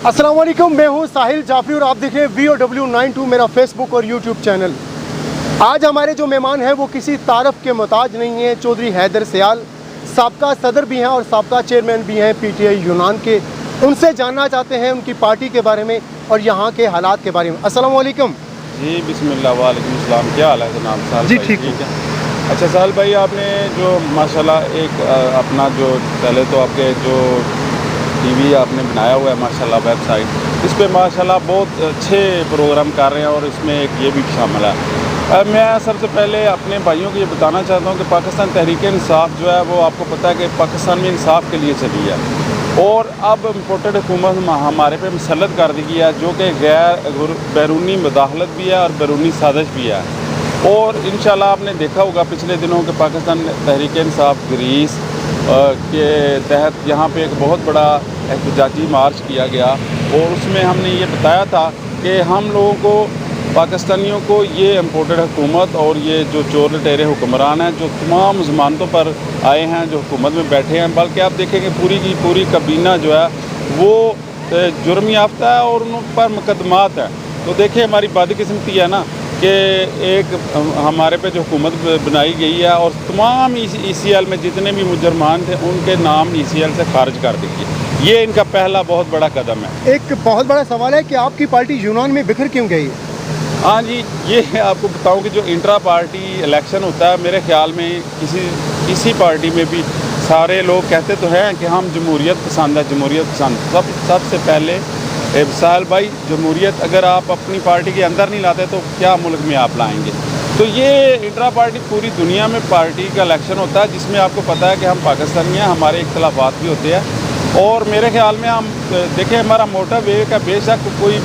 अस्सलाम वालेकुम, मैं हूँ साहिल जाफरी और आप देख रहे हैं VOW92 मेरा फेसबुक और यूट्यूब चैनल। आज हमारे जो मेहमान हैं वो किसी तारफ़ के मोहताज नहीं हैं। चौधरी हैदर सियाल साबका सदर भी हैं और साबका चेयरमैन भी हैं PTI यूनान के। उनसे जानना चाहते हैं उनकी पार्टी के बारे में और यहाँ के हालात के बारे में। अस्सलाम वालेकुम। जी बिस्मिल्लाह, वालेकुम सलाम। क्या हाल है जनाब साहिल जी भाई? ठीक है। अच्छा साहिल भाई, आपने जो माशाल्लाह एक अपना जो पहले तो आपके जो टीवी आपने बनाया हुआ है माशाल्लाह वेबसाइट, इस पे माशाल्लाह बहुत अच्छे प्रोग्राम कर रहे हैं और इसमें एक ये भी शामिल है। मैं सबसे पहले अपने भाइयों को ये बताना चाहता हूँ कि पाकिस्तान तहरीक इंसाफ जो है वो आपको पता है कि पाकिस्तान में इंसाफ के लिए चली है और अब इम्पोर्टेड हुकूमत हमारे पे मुसल्लत कर दी है, जो कि गैर बैरूनी मुदाखलत भी है और बैरूनी साजिश भी है। और इंशाल्लाह आपने देखा होगा पिछले दिनों के पाकिस्तान तहरीक इंसाफ ग्रीस के तहत यहाँ पे एक बहुत बड़ा एहतजाजी मार्च किया गया और उसमें हमने ये बताया था कि हम लोगों को पाकिस्तानियों को ये इम्पोर्टेड हुकूमत और ये जो चोर लटेरे हुक्मरान हैं जो तमाम ज़मानतों पर आए हैं, जो हुकूमत में बैठे हैं, बल्कि आप देखेंगे पूरी की पूरी कबीना जो है वो जुर्म याफ्ता है और उन पर मुकदमात हैं। तो देखिए हमारी बदकिस्मती है ना कि एक हमारे पे जो हुकूमत बनाई गई है और तमाम ECL में जितने भी मुजरमान थे उनके नाम ECL से खारिज कर दिए। ये इनका पहला बहुत बड़ा कदम है। एक बहुत बड़ा सवाल है कि आपकी पार्टी यूनान में बिखर क्यों गई? हाँ जी, ये आपको बताऊं कि जो इंट्रा पार्टी इलेक्शन होता है, मेरे ख्याल में किसी पार्टी में भी सारे लोग कहते तो हैं कि हम जमहूरियत पसंद है, जमहूरियत पसंद। सबसे पहले साहिल भाई, जमहूरियत अगर आप अपनी पार्टी के अंदर नहीं लाते तो क्या मुल्क में आप लाएंगे? तो ये इंट्रा पार्टी पूरी दुनिया में पार्टी का इलेक्शन होता है जिसमें आपको पता है कि हम पाकिस्तानी हैं, हमारे इख्तलाफात भी होते हैं और मेरे ख्याल में हम देखें हमारा मोटिव एक है, बेशक कोई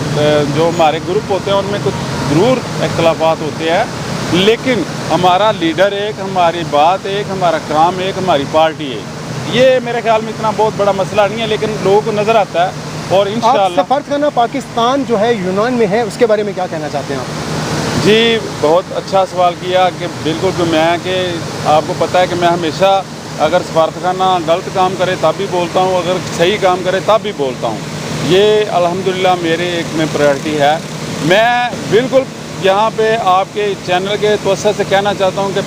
जो हमारे ग्रुप होते हैं उनमें कुछ ज़रूर इख्तलाफात होते हैं, लेकिन हमारा लीडर एक, हमारी बात एक, हमारा काम एक, हमारी पार्टी एक। ये मेरे ख्याल में इतना बहुत बड़ा मसला नहीं है, लेकिन लोगों को नज़र आता है। और इंशाअल्लाह सफ़र करना पाकिस्तान जो है यूनान में है, उसके बारे में क्या कहना चाहते हैं आप? जी बहुत अच्छा सवाल किया कि बिल्कुल जो मैं कि आपको पता है कि मैं हमेशा अगर सफारतखाना गलत काम करे तब भी बोलता हूँ, अगर सही काम करे तब भी बोलता हूँ। ये अल्हम्दुलिल्लाह मेरे एक में प्रायोरिटी है। मैं बिल्कुल यहाँ पे आपके चैनल के तवज्जो से कहना चाहता हूँ कि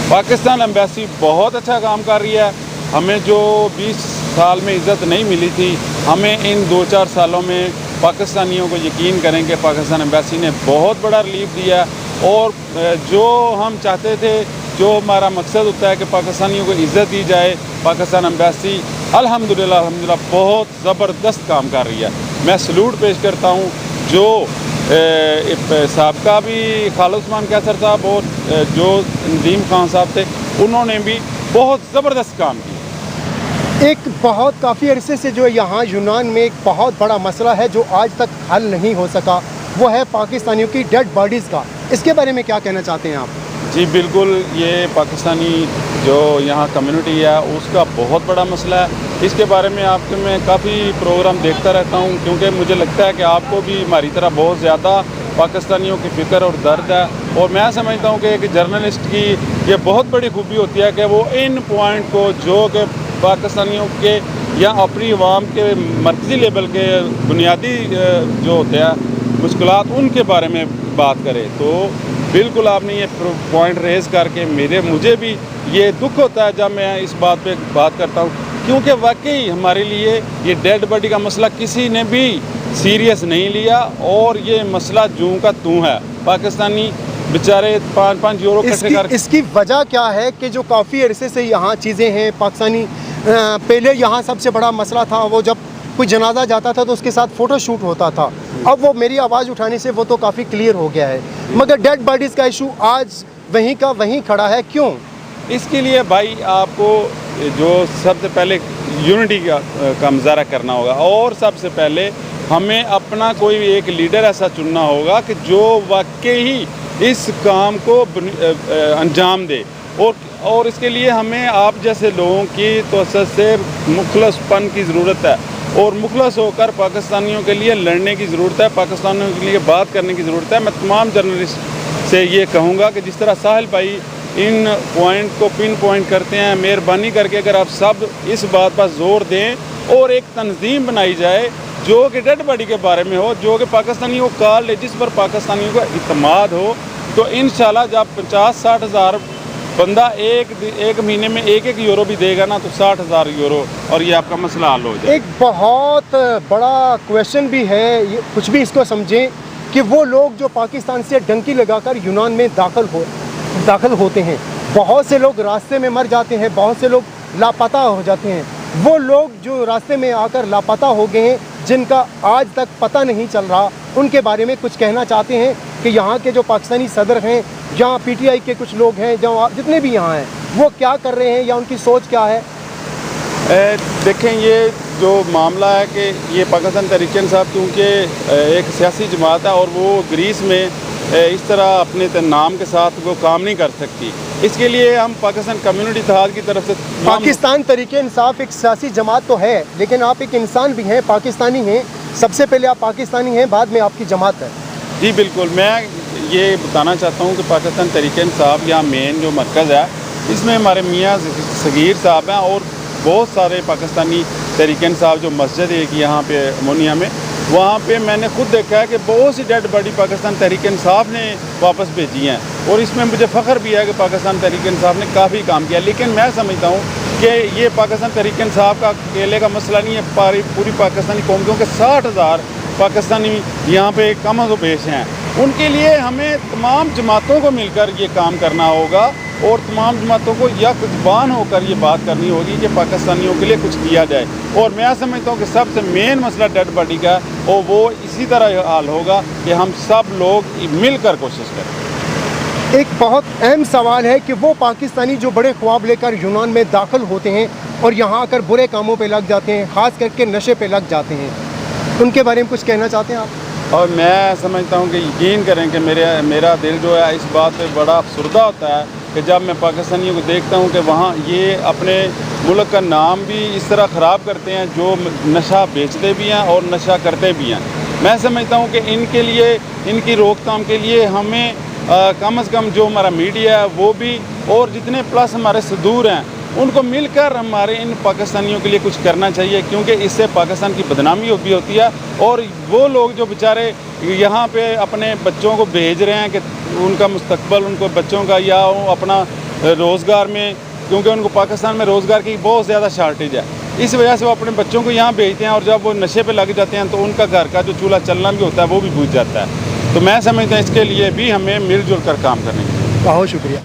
पाकिस्तान एम्बेसी बहुत अच्छा काम कर रही है। हमें जो 20 साल में इज़्ज़त नहीं मिली थी, हमें इन 2-4 सालों में पाकिस्तानियों को यकीन करें कि पाकिस्तान एम्बेसी ने बहुत बड़ा रिलीफ दिया और जो हम चाहते थे, जो हमारा मकसद होता है कि पाकिस्तानियों को इज़्ज़त दी जाए, पाकिस्तान एम्बेसी अल्हम्दुलिल्लाह बहुत ज़बरदस्त काम कर रही है। मैं सलूट पेश करता हूँ जो साबका भी खालिद उस्मान कैसर साहब और जो नदीम खान साहब थे, उन्होंने भी बहुत ज़बरदस्त काम किया। एक बहुत काफ़ी अरसे से जो यहाँ यूनान में एक बहुत बड़ा मसला है जो आज तक हल नहीं हो सका, वो है पाकिस्तानियों की डेड बॉडीज़ का। इसके बारे में क्या कहना चाहते हैं आप? जी बिल्कुल, ये पाकिस्तानी जो यहाँ कम्युनिटी है उसका बहुत बड़ा मसला है। इसके बारे में आपके मैं काफ़ी प्रोग्राम देखता रहता हूँ क्योंकि मुझे लगता है कि आपको भी हमारी तरह बहुत ज़्यादा पाकिस्तानियों की फ़िक्र और दर्द है और मैं समझता हूँ कि एक जर्नलिस्ट की ये बहुत बड़ी खूबी होती है कि वो इन पॉइंट को जो कि पाकिस्तानियों के या अपनी आवाम के मरकज़ी लेवल के बुनियादी जो होते हैं मुश्किलात, उनके बारे में बात करें। तो बिल्कुल आपने ये पॉइंट रेज़ करके मुझे भी ये दुख होता है जब मैं इस बात पे बात करता हूँ, क्योंकि वाकई हमारे लिए ये डेड बॉडी का मसला किसी ने भी सीरियस नहीं लिया और ये मसला जूं का तूं है। पाकिस्तानी बेचारे 5-5 यूरो इकट्ठे कर। इसकी वजह क्या है कि जो काफ़ी अरसे से यहाँ चीज़ें हैं पाकिस्तानी, पहले यहाँ सबसे बड़ा मसला था वो जब कोई जनाजा जाता था तो उसके साथ फ़ोटो शूट होता था। अब वो मेरी आवाज़ उठाने से वो तो काफ़ी क्लियर हो गया है, मगर डेड बॉडीज़ का इशू आज वहीं का वहीं खड़ा है। क्यों? इसके लिए भाई आपको जो सबसे पहले यूनिटी का मुजाहरा करना होगा और सबसे पहले हमें अपना कोई एक लीडर ऐसा चुनना होगा कि जो वाकई ही इस काम को अंजाम दे और इसके लिए हमें आप जैसे लोगों की तवज्जो से मुखलसपन की ज़रूरत है और मुखलस होकर पाकिस्तानियों के लिए लड़ने की ज़रूरत है, पाकिस्तानियों के लिए बात करने की ज़रूरत है। मैं तमाम जर्नलिस्ट से ये कहूँगा कि जिस तरह साहिल भाई इन पॉइंट को पिन पॉइंट करते हैं, मेहरबानी करके अगर आप सब इस बात पर जोर दें और एक तंजीम बनाई जाए جو کہ ڈیڈ باڈی کے بارے میں ہو, جو کہ پاکستانیوں کو کال ہے, جس پر پاکستانیوں کا اعتماد ہو, تو انشاءاللہ جب 50-60 ہزار بندہ ایک مہینے میں 1 یورو بھی دے گا نا, تو 60,000 یورو اور یہ آپ کا مسئلہ حل ہو جائے. ایک بہت بڑا کویشچن بھی ہے, کچھ بھی اس کو سمجھیں کہ وہ لوگ جو پاکستان سے ڈنکی لگا کر یونان میں داخل ہوتے ہیں, بہت سے لوگ راستے میں مر جاتے ہیں, بہت سے لوگ لاپتہ ہو جاتے ہیں. وہ لوگ جو راستے میں آ کر لاپتہ ہو گئے ہیں, جن کا آج تک پتہ نہیں چل رہا, ان کے بارے میں کچھ کہنا چاہتے ہیں کہ یہاں کے جو پاکستانی صدر ہیں, جہاں پی ٹی آئی کے کچھ لوگ ہیں, جہاں جتنے بھی یہاں ہیں, وہ کیا کر رہے ہیں یا ان کی سوچ کیا ہے؟ دیکھیں, یہ جو معاملہ ہے کہ یہ پاکستان تحریک انصاف کیونکہ ایک سیاسی جماعت ہے اور وہ گریس میں اس طرح اپنے نام کے ساتھ وہ کام نہیں کر سکتی. اس کے لیے ہم پاکستان کمیونٹی اتحاد کی طرف سے پاکستان تحریک انصاف ایک سیاسی جماعت تو ہے, لیکن آپ ایک انسان بھی ہیں, پاکستانی ہیں. سب سے پہلے آپ پاکستانی ہیں, بعد میں آپ کی جماعت ہے. جی بالکل, میں یہ بتانا چاہتا ہوں کہ پاکستان تحریک انصاف یہاں مین جو مرکز ہے, اس میں ہمارے میاں صغیر صاحب ہیں اور بہت سارے پاکستانی تحریک انصاف جو مسجد ہے ایک یہاں پہ امونیا میں, وہاں پہ میں نے خود دیکھا ہے کہ بہت سی ڈیڈ باڈی پاکستان تحریک انصاف نے واپس بھیجی ہیں, اور اس میں مجھے فخر بھی ہے کہ پاکستان تحریک انصاف نے کافی کام کیا. لیکن میں سمجھتا ہوں کہ یہ پاکستان تحریک انصاف کا اکیلے کا مسئلہ نہیں ہے, پوری پاکستانی قوم, کیونکہ 60,000 پاکستانی یہاں پہ کم و بیش ہیں. ان کے لیے ہمیں تمام جماعتوں کو مل کر یہ کام کرنا ہوگا, اور تمام جماعتوں کو یک زبان ہو کر یہ بات کرنی ہوگی کہ پاکستانیوں کے لیے کچھ کیا جائے. اور میں سمجھتا ہوں کہ سب سے مین مسئلہ ڈیڈ باڈی کا ہے, اور وہ اسی طرح حل ہوگا کہ ہم سب لوگ مل کر کوشش کریں. ایک بہت اہم سوال ہے کہ وہ پاکستانی جو بڑے خواب لے کر یونان میں داخل ہوتے ہیں اور یہاں آ کر برے کاموں پہ لگ جاتے ہیں, خاص کر کے نشے پہ لگ جاتے ہیں, ان کے بارے میں کچھ کہنا چاہتے ہیں آپ؟ اور میں سمجھتا ہوں کہ یقین کریں کہ میرا دل جو ہے اس بات پہ بڑا افسردہ ہوتا ہے کہ جب میں پاکستانیوں کو دیکھتا ہوں کہ وہاں یہ اپنے ملک کا نام بھی اس طرح خراب کرتے ہیں, جو نشہ بیچتے بھی ہیں اور نشہ کرتے بھی ہیں. میں سمجھتا ہوں کہ ان کے لیے, ان کی روک تھام کے لیے ہمیں کم از کم جو ہمارا میڈیا ہے وہ بھی, اور جتنے پلس ہمارے صدور ہیں, ان کو مل کر ہمارے ان پاکستانیوں کے لیے کچھ کرنا چاہیے, کیونکہ اس سے پاکستان کی بدنامی بھی ہوتی ہے. اور وہ لوگ جو بیچارے یہاں پہ اپنے بچوں کو بھیج رہے ہیں کہ ان کا مستقبل, ان کو بچوں کا یا اپنا روزگار میں, کیونکہ ان کو پاکستان میں روزگار کی بہت زیادہ شارٹیج ہے, اس وجہ سے وہ اپنے بچوں کو یہاں بھیجتے ہیں, اور جب وہ نشے پہ لگ جاتے ہیں تو ان کا گھر کا جو چولہا چلنا بھی ہوتا ہے وہ بھی بجھ جاتا ہے. تو میں سمجھتا ہوں اس کے لیے بھی ہمیں مل جل کر کام کرنے کی. بہت شکریہ.